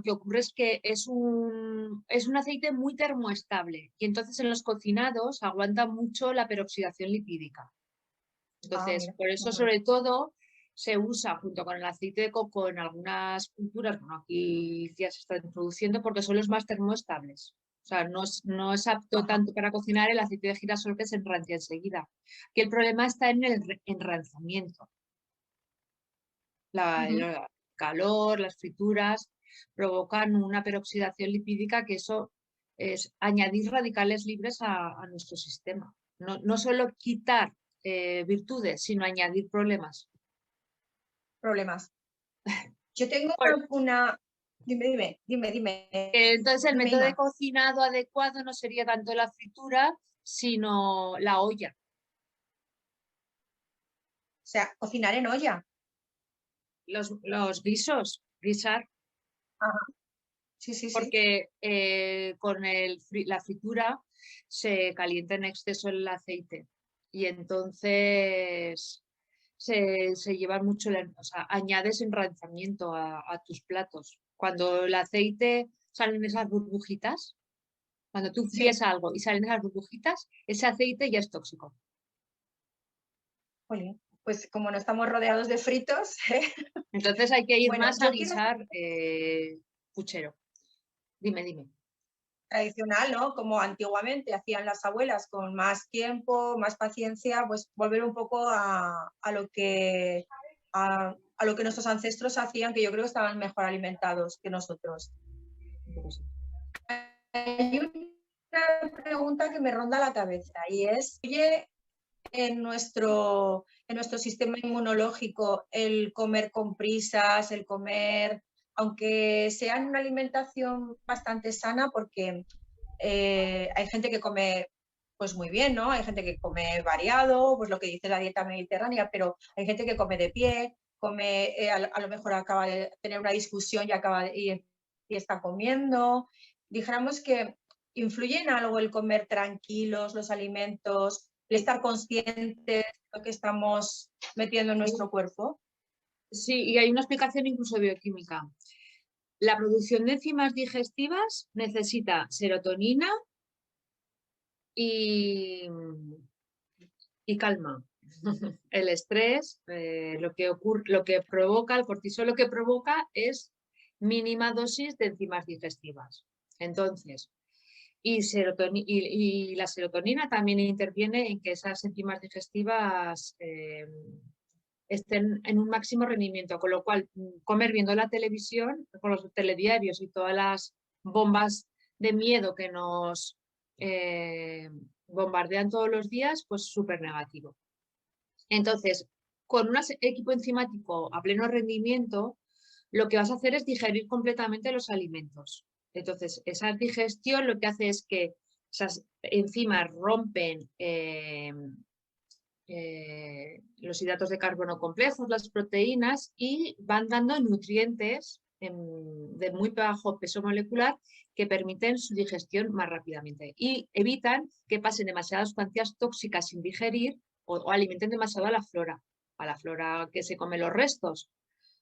[SPEAKER 4] que ocurre es que es un aceite muy termoestable y entonces en los cocinados aguanta mucho la peroxidación lipídica.
[SPEAKER 3] Ah,
[SPEAKER 4] Entonces,
[SPEAKER 3] mira.
[SPEAKER 4] por eso
[SPEAKER 3] Ujú.
[SPEAKER 4] sobre todo se usa junto con el aceite de coco en algunas culturas, bueno, aquí ya se está introduciendo porque son los más termoestables. O sea, no es apto
[SPEAKER 3] Ajá.
[SPEAKER 4] tanto para cocinar el aceite de girasol que se enrancia enseguida. Que el problema está en el enranciamiento.
[SPEAKER 3] Ujú.
[SPEAKER 4] El calor, las frituras, provocan una peroxidación lipídica que eso es añadir radicales libres a nuestro sistema. No solo quitar virtudes, sino añadir problemas.
[SPEAKER 3] Problemas. Yo tengo
[SPEAKER 4] Bueno,
[SPEAKER 3] una... Dime.
[SPEAKER 4] entonces el
[SPEAKER 3] Dime,
[SPEAKER 4] método de
[SPEAKER 3] Ima.
[SPEAKER 4] cocinado adecuado no sería tanto la fritura, sino la olla.
[SPEAKER 3] O sea, cocinar en olla.
[SPEAKER 4] Los guisos, guisar,
[SPEAKER 3] Ajá. Sí.
[SPEAKER 4] porque con la fritura se calienta en exceso el aceite y entonces se lleva mucho, o sea, añades enraizamiento a tus platos. Cuando el aceite salen esas burbujitas, cuando tú
[SPEAKER 3] Sí.
[SPEAKER 4] fríes algo y salen esas burbujitas, ese aceite ya es tóxico.
[SPEAKER 3] Jolín, pues como no estamos rodeados de fritos,
[SPEAKER 4] Entonces hay que ir
[SPEAKER 3] bueno,
[SPEAKER 4] más a
[SPEAKER 3] yo quiero
[SPEAKER 4] guisar puchero. Dime.
[SPEAKER 3] tradicional, ¿no? Como antiguamente hacían las abuelas, con más tiempo, más paciencia, pues volver un poco a lo que nuestros ancestros hacían, que yo creo que estaban mejor alimentados que nosotros. Hay una pregunta que me ronda la cabeza y es, oye, en nuestro sistema inmunológico el comer con prisas, el comer, aunque sea en una alimentación bastante sana, porque hay gente que come pues muy bien, ¿no? Hay gente que come variado, pues lo que dice la dieta mediterránea, pero hay gente que come de pie, come, a lo mejor acaba de tener una discusión y está comiendo. Dijéramos que influye en algo el comer tranquilos los alimentos, el estar conscientes de lo que estamos metiendo en nuestro cuerpo.
[SPEAKER 4] Sí, y hay una explicación incluso bioquímica. La producción de enzimas digestivas necesita serotonina y calma. El estrés, lo que provoca, el cortisol lo que provoca es mínima dosis de enzimas digestivas. Entonces, y la serotonina también interviene en que esas enzimas digestivas estén en un máximo rendimiento, con lo cual comer viendo la televisión, con los telediarios y todas las bombas de miedo que nos bombardean todos los días, pues súper negativo. Entonces, con un equipo enzimático a pleno rendimiento, lo que vas a hacer es digerir completamente los alimentos. Entonces, esa digestión lo que hace es que esas enzimas rompen los hidratos de carbono complejos, las proteínas, y van dando nutrientes de muy bajo peso molecular que permiten su digestión más rápidamente y evitan que pasen demasiadas sustancias tóxicas sin digerir o alimenten demasiado a la flora que se come los restos.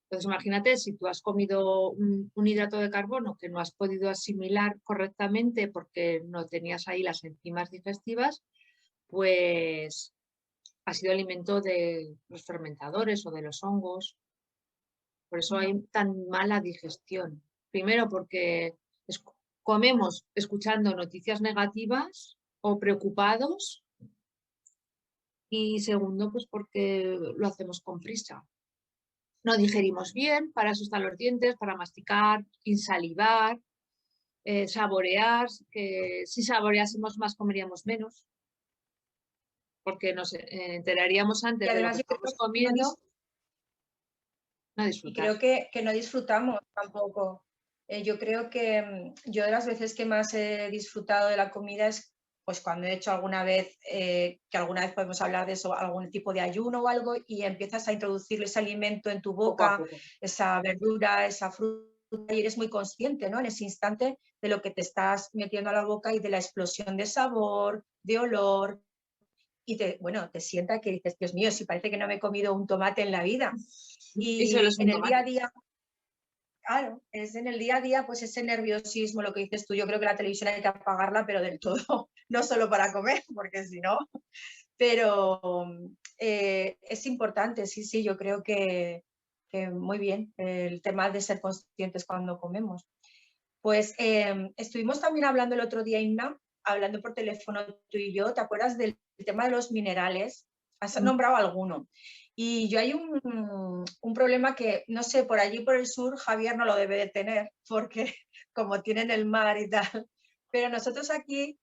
[SPEAKER 4] Entonces, imagínate, si tú has comido un hidrato de carbono que no has podido asimilar correctamente porque no tenías ahí las enzimas digestivas, pues ha sido alimento de los fermentadores o de los hongos. Por eso hay tan mala digestión. Primero porque comemos escuchando noticias negativas o preocupados, y segundo, pues porque lo hacemos con prisa. No digerimos bien, para eso están los dientes, para masticar, insalivar, saborear, que si saboreásemos más comeríamos menos, porque nos enteraríamos
[SPEAKER 3] Y
[SPEAKER 4] antes de lo que
[SPEAKER 3] además yo creo
[SPEAKER 4] estamos
[SPEAKER 3] que no
[SPEAKER 4] comiendo, no
[SPEAKER 3] y
[SPEAKER 4] disfrutar.
[SPEAKER 3] creo que no disfrutamos tampoco. Yo creo que yo de las veces que más he disfrutado de la comida es pues cuando he hecho alguna vez, que alguna vez podemos hablar de eso, algún tipo de ayuno o algo, y empiezas a introducir ese alimento en tu
[SPEAKER 4] Poco a
[SPEAKER 3] boca,
[SPEAKER 4] poco.
[SPEAKER 3] esa verdura, esa fruta, y eres muy consciente, ¿no? En ese instante de lo que te estás metiendo a la boca y de la explosión de sabor, de olor, y bueno, te sienta que dices, Dios mío, si parece que no me he comido un tomate en la vida.
[SPEAKER 4] Y solo
[SPEAKER 3] Y
[SPEAKER 4] es
[SPEAKER 3] en
[SPEAKER 4] un
[SPEAKER 3] el día a
[SPEAKER 4] tomate.
[SPEAKER 3] día, claro, es en el día a día, pues ese nerviosismo, lo que dices tú, yo creo que la televisión hay que apagarla, pero del todo, no solo para comer, porque si no, pero es importante, sí, sí, yo creo que muy bien el tema de ser conscientes cuando comemos. Pues estuvimos también hablando el otro día, Inna, hablando por teléfono tú y yo, ¿te acuerdas del tema de los minerales? Has nombrado alguno. Y yo hay un problema que, no sé, por allí por el sur Javier no lo debe de tener, porque como tienen el mar y tal, pero nosotros aquí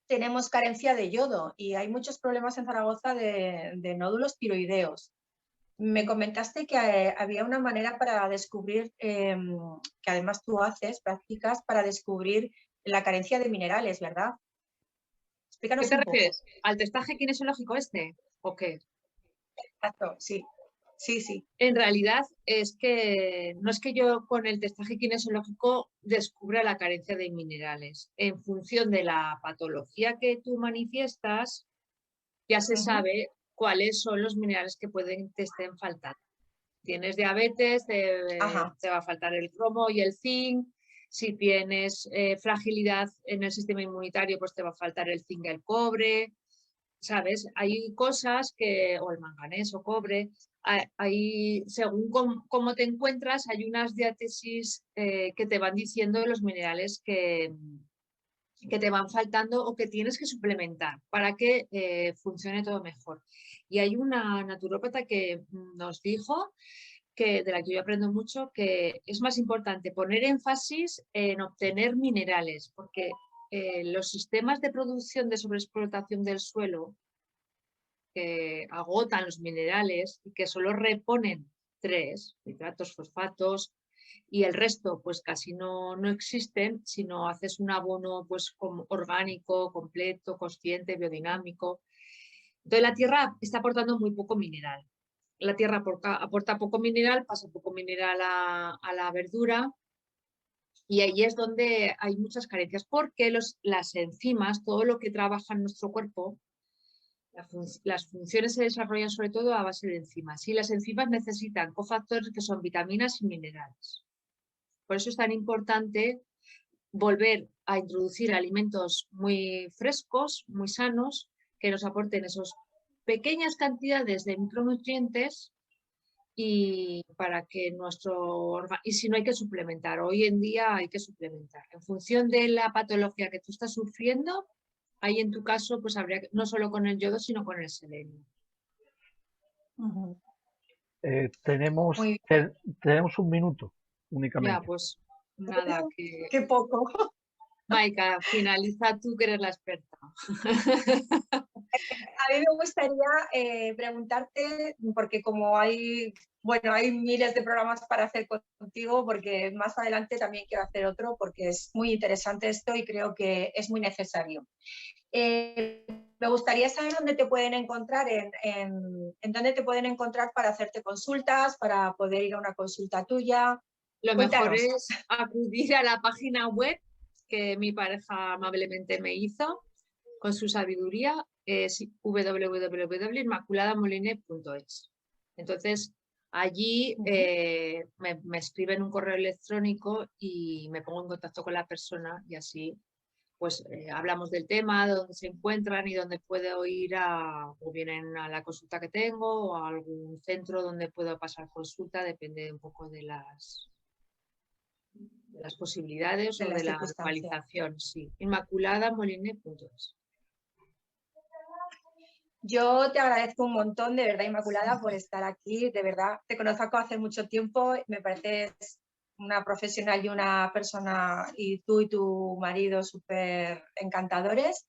[SPEAKER 3] tenemos carencia de yodo y hay muchos problemas en Zaragoza de nódulos tiroideos. Me comentaste que había una manera para descubrir, que además tú haces, prácticas para descubrir la carencia de minerales, ¿verdad?
[SPEAKER 4] ¿Qué
[SPEAKER 3] Explícanos
[SPEAKER 4] te
[SPEAKER 3] un poco.
[SPEAKER 4] refieres? ¿Al testaje kinesiológico este? ¿O qué?
[SPEAKER 3] Exacto, sí, sí, sí.
[SPEAKER 4] En realidad es que no es que yo con el testaje kinesiológico descubra la carencia de minerales. En función de la patología que tú manifiestas, ya se sabe cuáles son los minerales que te estén faltando. Tienes diabetes,
[SPEAKER 3] Ajá.
[SPEAKER 4] te va a faltar el cromo y el zinc. Si tienes fragilidad en el sistema inmunitario, pues te va a faltar el zinc y el cobre. ¿Sabes? Hay cosas que, o el manganeso, cobre, hay, según cómo te encuentras, hay unas diátesis que te van diciendo los minerales que te van faltando o que tienes que suplementar para que funcione todo mejor. Y hay una naturópata que nos dijo, de la que yo aprendo mucho, que es más importante poner énfasis en obtener minerales, porque los sistemas de producción de sobreexplotación del suelo que agotan los minerales y que solo reponen 3, nitratos, fosfatos, y el resto pues casi no existen, sino haces un abono pues orgánico, completo, consciente, biodinámico. Entonces la tierra está aportando muy poco mineral. La tierra aporta poco mineral, pasa poco mineral a la verdura, y ahí es donde hay muchas carencias, porque las enzimas, todo lo que trabaja en nuestro cuerpo, las funciones se desarrollan sobre todo a base de enzimas, y las enzimas necesitan cofactores que son vitaminas y minerales. Por eso es tan importante volver a introducir alimentos muy frescos, muy sanos, que nos aporten esas pequeñas cantidades de micronutrientes, y para que y si no, hay que suplementar. Hoy en día hay que suplementar. En función de la patología que tú estás sufriendo, ahí en tu caso pues habría no solo con el yodo, sino con el selenio.
[SPEAKER 2] Tenemos,
[SPEAKER 3] Muy bien.
[SPEAKER 2] tenemos un minuto
[SPEAKER 4] Ya,
[SPEAKER 2] únicamente.
[SPEAKER 4] pues nada, que
[SPEAKER 3] Qué poco.
[SPEAKER 4] Maika, finaliza tú, que eres la experta.
[SPEAKER 3] A mí me gustaría preguntarte, porque como hay, bueno, hay miles de programas para hacer contigo, porque más adelante también quiero hacer otro, porque es muy interesante esto y creo que es muy necesario. Me gustaría saber dónde te pueden encontrar, en dónde te pueden encontrar para hacerte consultas, para poder ir a una consulta tuya.
[SPEAKER 4] Lo mejor
[SPEAKER 3] Cuéntanos.
[SPEAKER 4] es acudir a la página web que mi pareja amablemente me hizo con su sabiduría, es www.inmaculadamolinet.es. Entonces, allí me escriben un correo electrónico y me pongo en contacto con la persona, y así pues hablamos del tema, de dónde se encuentran y dónde puedo ir o vienen a la consulta que tengo, o a algún centro donde puedo pasar consulta, depende un poco de las posibilidades
[SPEAKER 3] de
[SPEAKER 4] o
[SPEAKER 3] las
[SPEAKER 4] de la
[SPEAKER 3] circunstancias.
[SPEAKER 4] localización. Sí. Inmaculadamoliné.es.
[SPEAKER 3] Yo te agradezco un montón, de verdad, Inmaculada, por estar aquí. De verdad, te conozco hace mucho tiempo. Me pareces una profesional y una persona, y tú y tu marido, súper encantadores.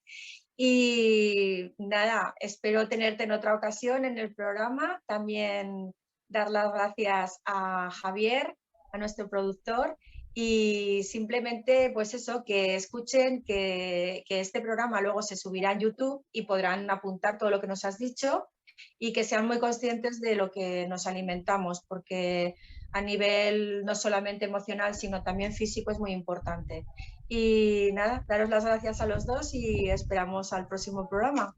[SPEAKER 3] Y nada, espero tenerte en otra ocasión en el programa. También dar las gracias a Javier, a nuestro productor. Y simplemente, pues eso, que escuchen que este programa luego se subirá en YouTube y podrán apuntar todo lo que nos has dicho y que sean muy conscientes de lo que nos alimentamos, porque a nivel no solamente emocional, sino también físico es muy importante. Y nada, daros las gracias a los dos y esperamos al próximo programa.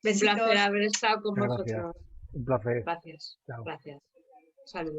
[SPEAKER 4] Un placer
[SPEAKER 3] Besitos.
[SPEAKER 4] haber estado con
[SPEAKER 2] Muchas gracias.
[SPEAKER 4] vosotros.
[SPEAKER 2] Un placer.
[SPEAKER 4] Gracias.
[SPEAKER 2] Chao.
[SPEAKER 4] Gracias. Saludos.